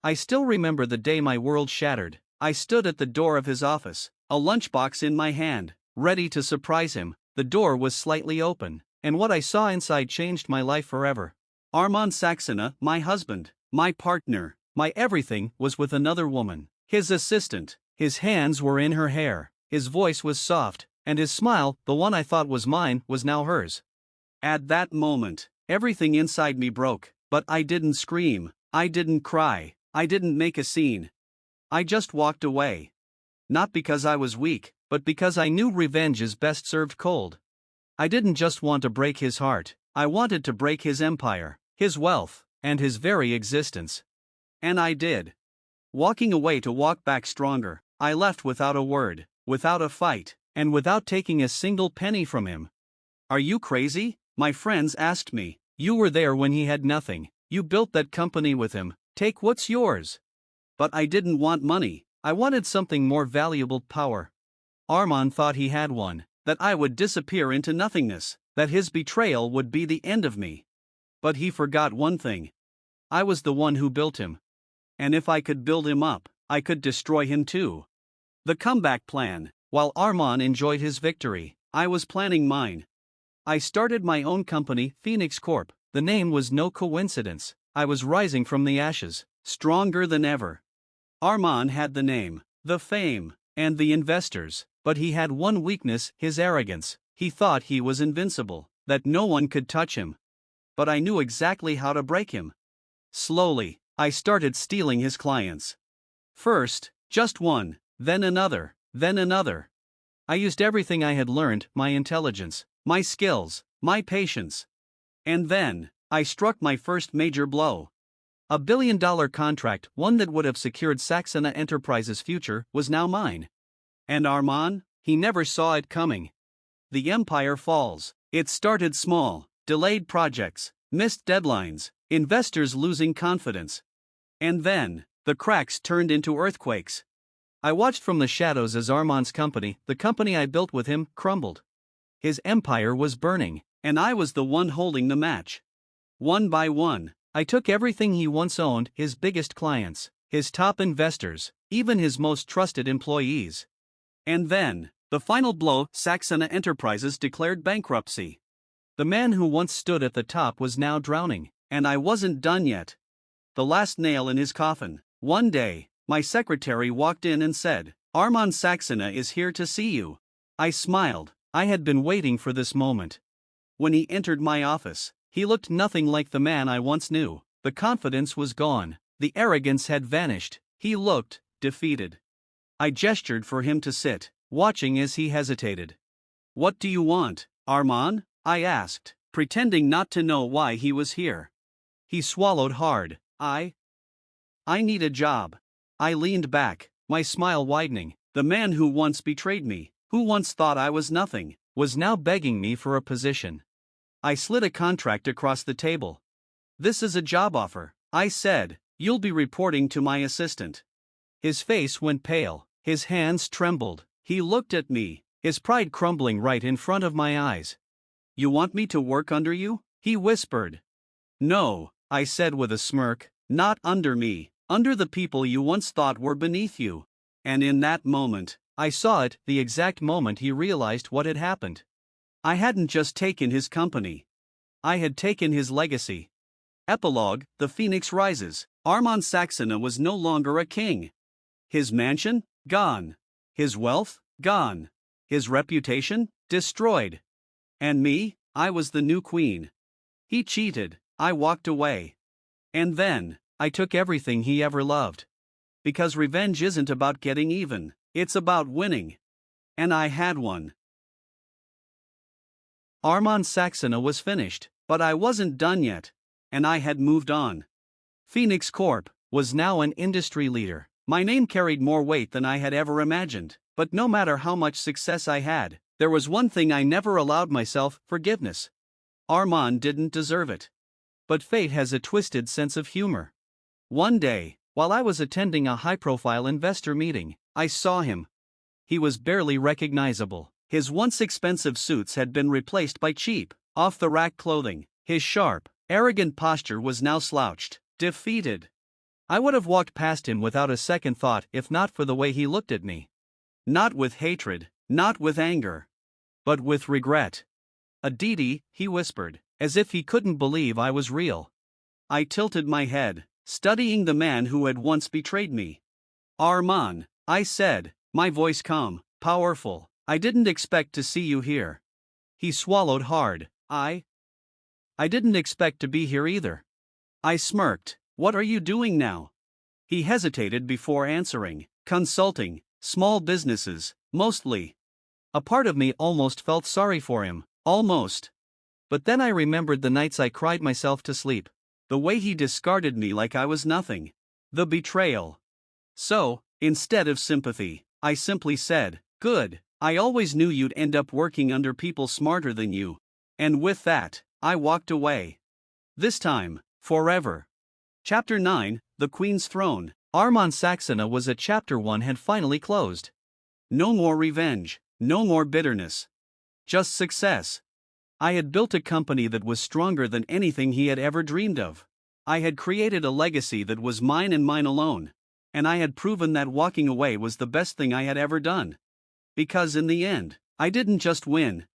I still remember the day my world shattered. I stood at the door of his office, a lunchbox in my hand, ready to surprise him. The door was slightly open, and what I saw inside changed my life forever. Armand Saxena, my husband, my partner, my everything, was with another woman, his assistant. His hands were in her hair, his voice was soft, and his smile, the one I thought was mine, was now hers. At that moment, everything inside me broke, but I didn't scream, I didn't cry, I didn't make a scene. I just walked away. Not because I was weak, but because I knew revenge is best served cold. I didn't just want to break his heart, I wanted to break his empire, his wealth, and his very existence. And I did. Walking away to walk back stronger, I left without a word, without a fight, and without taking a single penny from him. Are you crazy? My friends asked me. You were there when he had nothing, you built that company with him, take what's yours. But I didn't want money, I wanted something more valuable: power. Armand thought he had one, that I would disappear into nothingness, that his betrayal would be the end of me. But he forgot one thing. I was the one who built him. And if I could build him up, I could destroy him too. The comeback plan. While Armand enjoyed his victory, I was planning mine. I started my own company, Phoenix Corp. The name was no coincidence. I was rising from the ashes, stronger than ever. Armand had the name, the fame, and the investors, but he had one weakness: his arrogance. He thought he was invincible, that no one could touch him. But I knew exactly how to break him. Slowly, I started stealing his clients. First, just one, then another, then another. I used everything I had learned: my intelligence, my skills, my patience. And then, I struck my first major blow. A billion-dollar contract, one that would have secured Saxena Enterprises' future, was now mine. And Armand? He never saw it coming. The empire falls. It started small: delayed projects, missed deadlines, investors losing confidence. And then, the cracks turned into earthquakes. I watched from the shadows as Armand's company, the company I built with him, crumbled. His empire was burning, and I was the one holding the match. One by one, I took everything he once owned: his biggest clients, his top investors, even his most trusted employees. And then, the final blow: Saxena Enterprises declared bankruptcy. The man who once stood at the top was now drowning, and I wasn't done yet. The last nail in his coffin. One day, my secretary walked in and said, "Armand Saxena is here to see you." I smiled. I had been waiting for this moment. When he entered my office, he looked nothing like the man I once knew. The confidence was gone, the arrogance had vanished, he looked defeated. I gestured for him to sit, watching as he hesitated. "What do you want, Armand?" I asked, pretending not to know why he was here. He swallowed hard. I need a job. I leaned back, my smile widening. The man who once betrayed me, who once thought I was nothing, was now begging me for a position. I slid a contract across the table. "This is a job offer," I said. "You'll be reporting to my assistant." His face went pale, his hands trembled. He looked at me, his pride crumbling right in front of my eyes. "You want me to work under you?" he whispered. "No," I said with a smirk, "not under me, under the people you once thought were beneath you." And in that moment, I saw it, the exact moment he realized what had happened. I hadn't just taken his company. I had taken his legacy. Epilogue: The Phoenix rises. Armand Saxena was no longer a king. His mansion? Gone. His wealth? Gone. His reputation? Destroyed. And me? I was the new queen. He cheated. I walked away. And then, I took everything he ever loved. Because revenge isn't about getting even, it's about winning. And I had one. Armand Saxena was finished, but I wasn't done yet. And I had moved on. Phoenix Corp. Was now an industry leader. My name carried more weight than I had ever imagined, but no matter how much success I had, there was one thing I never allowed myself: forgiveness. Armand didn't deserve it. But fate has a twisted sense of humor. One day, while I was attending a high-profile investor meeting, I saw him. He was barely recognizable. His once expensive suits had been replaced by cheap, off-the-rack clothing. His sharp, arrogant posture was now slouched, defeated. I would have walked past him without a second thought if not for the way he looked at me. Not with hatred, not with anger, but with regret. Aditi, he whispered, as if he couldn't believe I was real. I tilted my head, studying the man who had once betrayed me. Arman, I said, my voice calm, powerful, I didn't expect to see you here. He swallowed hard. I didn't expect to be here either. I smirked. What are you doing now? He hesitated before answering. Consulting, small businesses, mostly. A part of me almost felt sorry for him, almost. But then I remembered the nights I cried myself to sleep. The way he discarded me like I was nothing. The betrayal. So, instead of sympathy, I simply said, good, I always knew you'd end up working under people smarter than you. And with that, I walked away. This time, forever. Chapter 9, The Queen's Throne. Arman Saxena was at Chapter 1 had finally closed. No more revenge, no more bitterness. Just success. I had built a company that was stronger than anything he had ever dreamed of. I had created a legacy that was mine and mine alone. And I had proven that walking away was the best thing I had ever done. Because in the end, I didn't just win.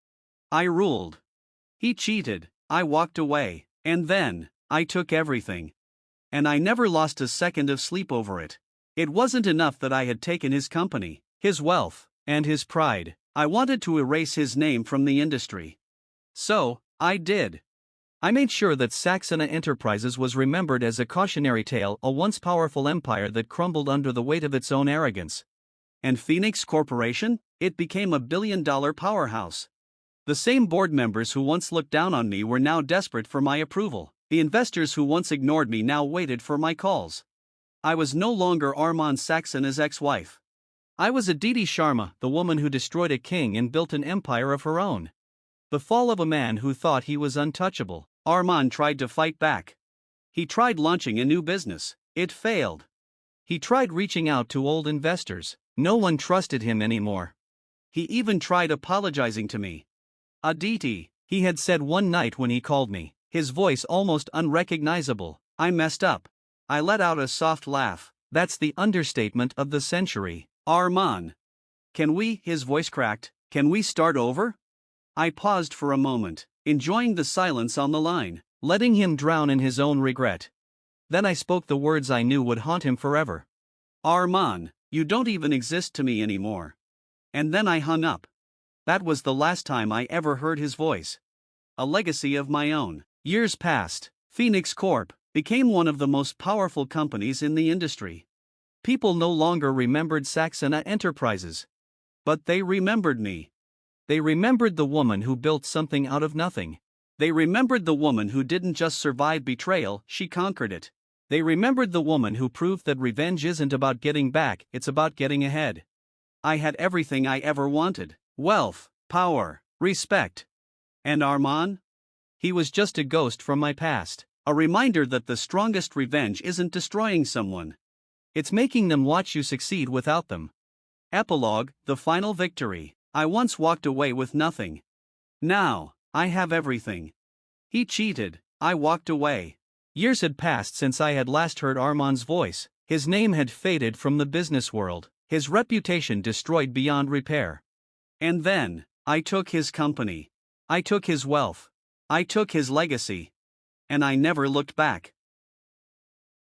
I ruled. He cheated, I walked away, and then, I took everything. And I never lost a second of sleep over it. It wasn't enough that I had taken his company, his wealth, and his pride. I wanted to erase his name from the industry. So, I did. I made sure that Saxena Enterprises was remembered as a cautionary tale, a once powerful empire that crumbled under the weight of its own arrogance. And Phoenix Corporation? It became a billion-dollar powerhouse. The same board members who once looked down on me were now desperate for my approval. The investors who once ignored me now waited for my calls. I was no longer Arman Saxena's ex-wife. I was Aditi Sharma, the woman who destroyed a king and built an empire of her own. The fall of a man who thought he was untouchable. Arman tried to fight back. He tried launching a new business. It failed. He tried reaching out to old investors. No one trusted him anymore. He even tried apologizing to me. Aditi, he had said one night when he called me, his voice almost unrecognizable, I messed up. I let out a soft laugh. That's the understatement of the century. Arman. Can we, his voice cracked, can we start over? I paused for a moment, enjoying the silence on the line, letting him drown in his own regret. Then I spoke the words I knew would haunt him forever. Arman, you don't even exist to me anymore. And then I hung up. That was the last time I ever heard his voice. A legacy of my own. Years passed. Phoenix Corp became one of the most powerful companies in the industry. People no longer remembered Saxena Enterprises. But they remembered me. They remembered the woman who built something out of nothing. They remembered the woman who didn't just survive betrayal, she conquered it. They remembered the woman who proved that revenge isn't about getting back, it's about getting ahead. I had everything I ever wanted. Wealth, power, respect. And Arman? He was just a ghost from my past. A reminder that the strongest revenge isn't destroying someone. It's making them watch you succeed without them. Epilogue, the final victory. I once walked away with nothing. Now, I have everything. He cheated, I walked away. Years had passed since I had last heard Arman's voice. His name had faded from the business world, his reputation destroyed beyond repair. And then, I took his company. I took his wealth. I took his legacy. And I never looked back.